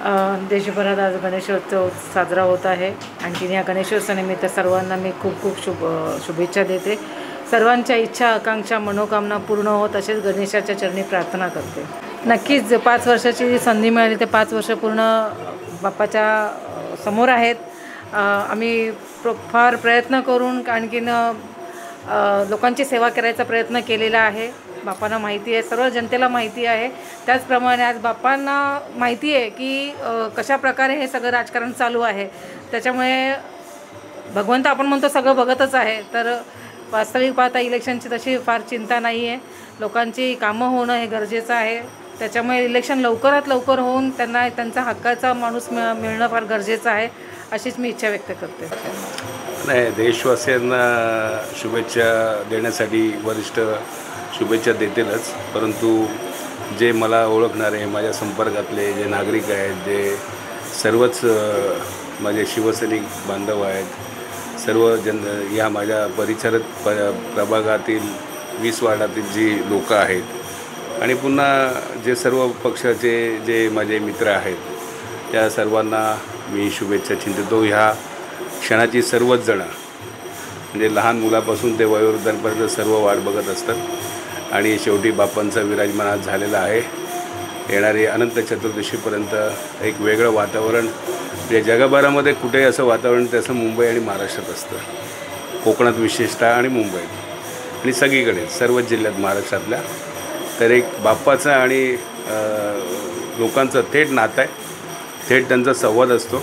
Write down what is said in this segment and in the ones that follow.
देशभरात आज गणेशोत्सव साजरा होत आहे. आणखीन या गणेशोत्सवानिमित्त सर्वांना मी खूप खूप शुभेच्छा देते. सर्वांच्या इच्छा, आकांक्षा, मनोकामना पूर्ण होत असेच गणेशाच्या चरणी प्रार्थना करते. नक्कीच 5 वर्षाची संधी मिळाली ते 5 वर्ष पूर्ण बाप्पाच्या समोर आहेत. आम्ही फार प्रयत्न करून आणखीन लोकांची सेवा करायचा प्रयत्न केलेला आहे. बाप्पांना माहिती आहे, सर्व जनतेला माहिती आहे. त्याचप्रमाणे आज बाप्पांना माहिती आहे की कशा प्रकारे हे सगळं राजकारण चालू आहे. त्याच्यामुळे भगवंत आपण म्हणतो सगळं बघतच आहे. तर वास्तविक पाहता इलेक्शनची तशी फार चिंता नाही आहे. लोकांची कामं होणं हे गरजेचं आहे. त्याच्यामुळे इलेक्शन लवकरात लवकर होऊन त्यांना त्यांचा हक्काचा माणूस मिळणं फार गरजेचं आहे, अशीच मी इच्छा व्यक्त करते. नाही, देशवासियांना शुभेच्छा देण्यासाठी वरिष्ठ शुभेच्छा देतीलच, परंतु जे मला ओळखणारे, माझ्या संपर्कातले जे नागरिक आहेत, जे सर्वच माझे शिवसैनिक बांधव आहेत, सर्व या माझ्या प्रभागातील 20 वार्डातील जी लोकं आहेत आणि पुन्हा जे सर्व पक्षाचे जे माझे मित्र आहेत, त्या सर्वांना मी शुभेच्छा चिंतितो. ह्या क्षणाची सर्वच जणं म्हणजे लहान मुलापासून ते वयोवृद्धांपर्यंत सर्व वाट बघत असतात आणि शेवटी बाप्पांचा विराजमान आज झालेला आहे. येणारी अनंत चतुर्दशीपर्यंत एक वेगळं वातावरण म्हणजे जगभरामध्ये कुठेही असं वातावरण तसं मुंबई आणि महाराष्ट्रात असतं. कोकणात विशेषतः आणि मुंबईत आणि सगळीकडे सर्वच जिल्ह्यात महाराष्ट्रातल्या. तर एक बाप्पाचं आणि लोकांचं थेट नातं आहे, थेट त्यांचा संवाद असतो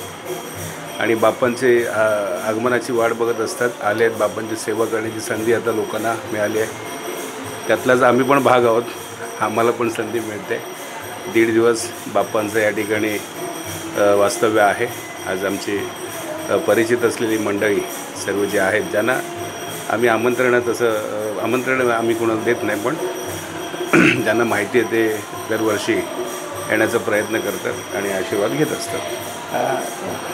आणि बाप्पांचे आगमनाची वाट बघत असतात. आले आहेत, बाप्पांची सेवा करण्याची संधी आता लोकांना मिळाली आहे. त्यातलाच आम्ही पण भाग आहोत. आम्हाला पण संधी मिळते. 1.5 दिवस बाप्पांचं या ठिकाणी वास्तव्य आहे. आज आमची परिचित असलेली मंडळी सर्व जे आहेत, ज्यांना आम्ही आमंत्रण आम्ही कोणाला देत नाही, पण ज्यांना माहिती आहे ते दरवर्षी येण्याचा प्रयत्न करतात आणि आशीर्वाद घेत असतात.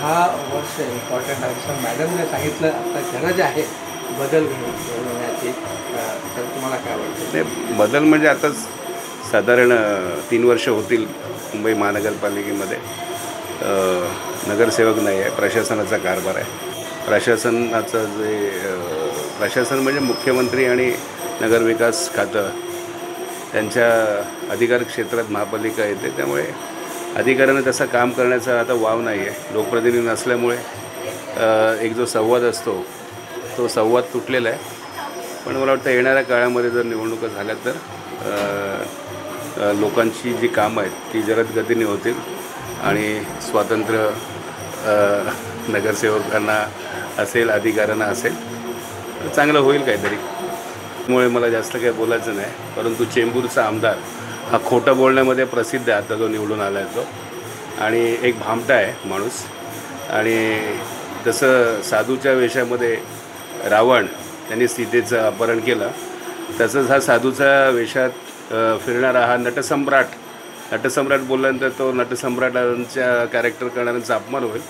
हा वर्ष इम्पॉर्टंट आहे असं मॅडमने सांगितलं. आता गरज आहे बदल घडवण्याची, तर तुम्हाला काय वाटतं? नाही, बदल म्हणजे आताच साधारण 3 वर्ष होतील मुंबई महानगरपालिकेमध्ये नगरसेवक नाही आहे, प्रशासनाचा कारभार आहे. प्रशासन म्हणजे मुख्यमंत्री आणि नगरविकास खातं त्यांच्या अधिकार क्षेत्रात महापालिका येते. त्यामुळे अधिकाऱ्यांना तसं काम करण्याचा आता वाव नाही आहे. लोकप्रतिनिधी नसल्यामुळे एक जो संवाद असतो तो संवाद तुटलेला आहे. पण मला वाटतं येणाऱ्या काळामध्ये जर निवडणुका झाल्या तर लोकांची जी कामं आहेत ती जलद गतीने होतील आणि स्वातंत्र्य नगरसेवकांना असेल, अधिकाऱ्यांना असेल, तर चांगलं होईल काहीतरी. त्यामुळे मला जास्त काही बोलायचं नाही. परंतु चेंबूरचा आमदार हा खोटं बोलण्यामध्ये प्रसिद्ध आहे. आता जो निवडून आला आहे तो, आणि एक भामटा आहे माणूस. आणि तसं साधूच्या वेशामध्ये रावण त्यांनी सीतेचं अपहरण केलं, तसंच हा साधूच्या वेशात फिरणारा हा नटसम्राट बोलल्यानंतर तो नटसम्राटांच्या कॅरेक्टर करणाऱ्यांचा अपमान होईल.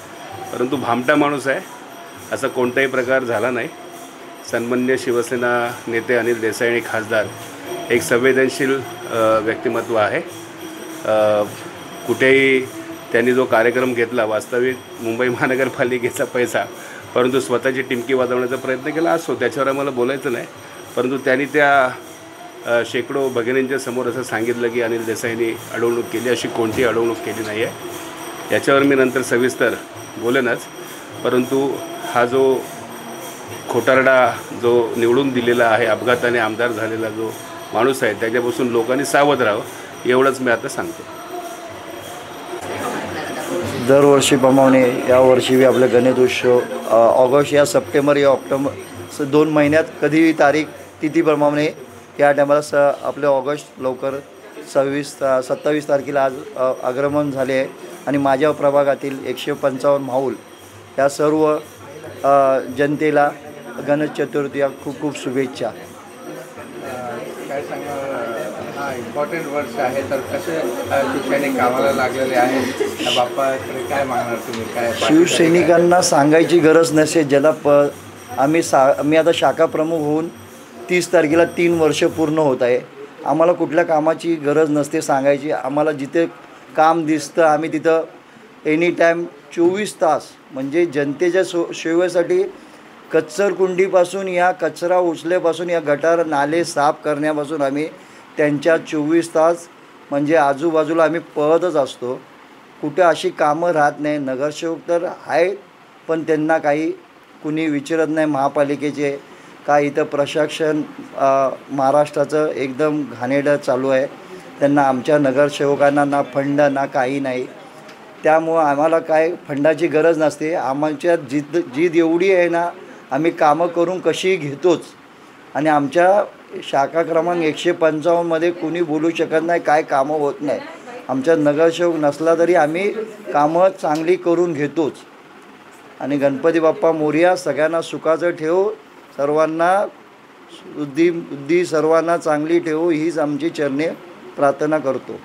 परंतु भामटा माणूस आहे, असा कोणताही प्रकार झाला नाही. सन्माननीय शिवसेना नेते अनिल देसाई आणि खासदार एक संवेदनशील व्यक्तिमत्व आहे. कुठेही त्यांनी जो कार्यक्रम घेतला, वास्तविक मुंबई महानगरपालिकेचा पैसा, परंतु स्वतःची टिमकी वाजवण्याचा प्रयत्न केला असतो, त्याच्यावर आम्हाला बोलायचं नाही. परंतु त्यांनी त्या शेकडो भगिनींच्या समोर असं सांगितलं की अनिल देसाईंनी अडवणूक केली. अशी कोणतीही अडवणूक केली नाही आहे. याच्यावर मी नंतर सविस्तर बोलेनच. परंतु हा जो खोटारडा जो निवडून दिलेला आहे, अपघाताने आमदार झालेला जो माणूस आहे, त्याच्यापासून लोकांनी सावध राहावं, एवढंच मी आता सांगतो. दरवर्षीप्रमाणे यावर्षी आपलं गणेशोत्सव ऑगस्ट या सप्टेंबर या ऑक्टोबर 2 महिन्यात कधीही तारीख तिथीप्रमाणे या टायमाला आपले ऑगस्ट लवकर 27 तारखेला आज आगमन झाले आहे. आणि माझ्या प्रभागातील 155 माऊल या सर्व जनतेला गणेश चतुर्थी या खूप खूप शुभेच्छा. काय सांगा, हा इम्पॉर्टंट वर्ष आहे, तर कसे शिवसैनिक कामाला लागलेले आहेत, बाप्पाकडे काय मागणार तुम्ही? काय शिवसैनिकांना सांगायची गरज नसे. ज्याला मी आता शाखा प्रमुख होऊन 30 तारखेला 3 वर्ष पूर्ण होत आहे. आम्हाला कुठल्या कामाची गरज नसते सांगायची. आम्हाला जिथे काम दिसतं आम्ही तिथं एनी टाईम 24 तास म्हणजे जनतेच्या सेवेसाठी कचरकुंडीपासून या कचरा उचलेपासून या गटार नाले साफ करण्यापासून आम्ही त्यांच्या 24 तास म्हणजे आजूबाजूला आम्ही पळतच असतो. कुठे अशी कामं राहत नाही. नगरसेवक तर आहेत पण त्यांना काही कुणी विचारत नाही. महापालिकेचे का इथं प्रशासन महाराष्ट्राचं एकदम घाणेरडं चालू आहे. त्यांना आमच्या नगरसेवकांना ना फंड ना काही नाही. त्यामुळं आम्हाला काय फंडाची गरज नसते. आमच्या जिद एवढी आहे ना, आम्ही कामं करून कशी घेतोच. आणि आमच्या शाखा क्रमांक 155मध्ये कुणी बोलू शकत नाही काय कामं होत नाही. आमच्या नगरसेवक नसला तरी आम्ही कामं चांगली करून घेतोच. आणि गणपती बाप्पा मोरया सगळ्यांना सुखाचं ठेव, सर्वांना बुद्धी सर्वांना चांगली ठेवू हीच आमची चरणी प्रार्थना करतो.